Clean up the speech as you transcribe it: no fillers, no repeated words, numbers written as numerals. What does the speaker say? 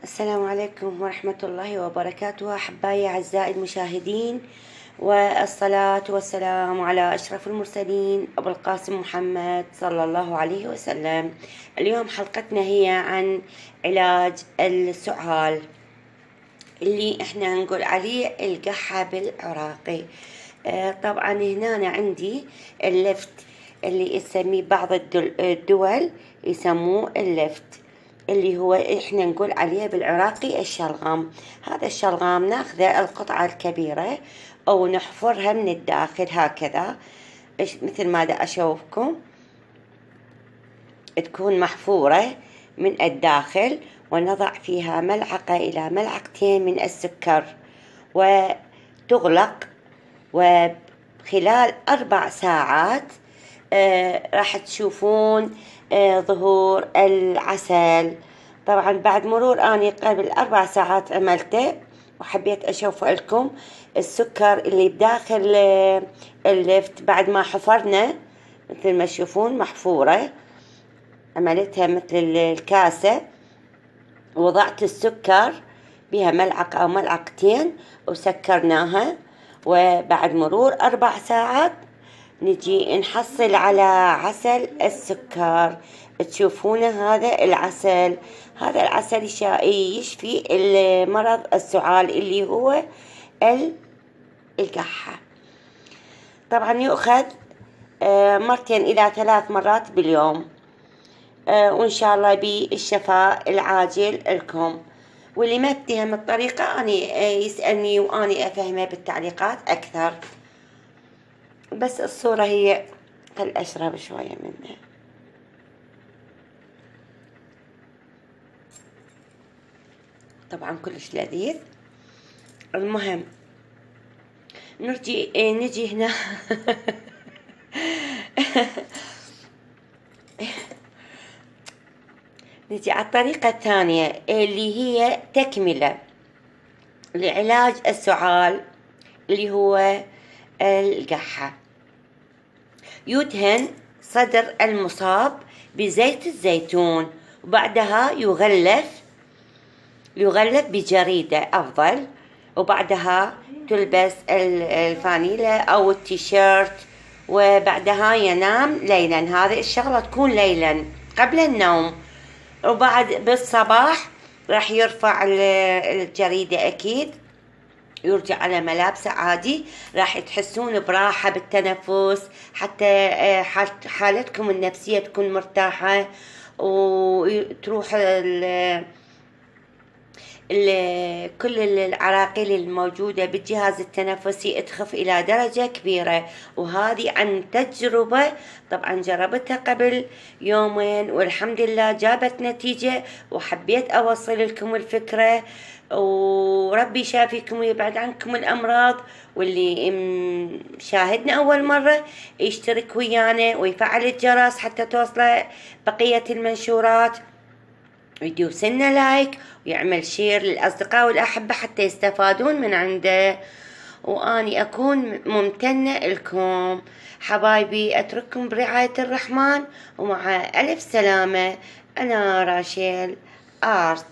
السلام عليكم ورحمة الله وبركاته، أحبائي أعزائي المشاهدين، والصلاة والسلام على أشرف المرسلين أبو القاسم محمد صلى الله عليه وسلم. اليوم حلقتنا هي عن علاج السعال اللي احنا نقول عليه القحة بالعراقي. طبعا هنا أنا عندي اللفت اللي يسميه بعض الدول يسموه اللفت، اللي هو احنا نقول عليه بالعراقي الشلغام. هذا الشلغام ناخذه القطعة الكبيرة او نحفرها من الداخل هكذا، مثل ما دا اشوفكم تكون محفورة من الداخل، ونضع فيها ملعقة إلى ملعقتين من السكر وتغلق، وخلال 4 ساعات راح تشوفون ظهور العسل. طبعا بعد مرور أني قبل 4 ساعات عملته، وحبيت أشوف لكم السكر اللي بداخل اللفت بعد ما حفرنا، مثل ما تشوفون محفورة. عملتها مثل الكاسة، وضعت السكر بها ملعقة أو ملعقتين وسكرناها، وبعد مرور 4 ساعات نجي نحصل على عسل السكر. تشوفون هذا العسل، هذا العسل يشفي المرض السعال اللي هو القحة. طبعا يؤخذ 2 إلى 3 مرات باليوم، وإن شاء الله بالشفاء العاجل لكم. واللي ما يفتهم الطريقة أني يسألني وأني أفهمه بالتعليقات أكثر. بس الصورة هي، خل أشرب شوية منها. طبعا كلش لذيذ. المهم نجي هنا نجي على الطريقة الثانية اللي هي تكملة لعلاج السعال اللي هو القحة. يدهن صدر المصاب بزيت الزيتون، وبعدها يغلف بجريدة أفضل، وبعدها تلبس الفانيلة أو التيشيرت، وبعدها ينام ليلا. هذه الشغلة تكون ليلا قبل النوم، وبعد بالصباح راح يرفع الجريدة أكيد، يرجع على ملابسه عادي. راح تحسون براحة بالتنفس، حتى حالتكم النفسية تكون مرتاحة، وتروح كل العراقيل الموجودة بالجهاز التنفسي تخف إلى درجة كبيرة. وهذه عن تجربة، طبعا جربتها قبل 2 يوم والحمد لله جابت نتيجة، وحبيت أوصل لكم الفكرة. وربي يشافيكم ويبعد عنكم الأمراض. واللي شاهدنا أول مرة يشترك ويانا ويفعل الجرس حتى توصل بقية المنشورات، ويدوسلنا لايك ويعمل شير للأصدقاء والأحبة حتى يستفادون من عنده. وأني أكون ممتنة لكم حبايبي. أترككم برعاية الرحمن، ومع ألف سلامة. أنا راشيل آرت.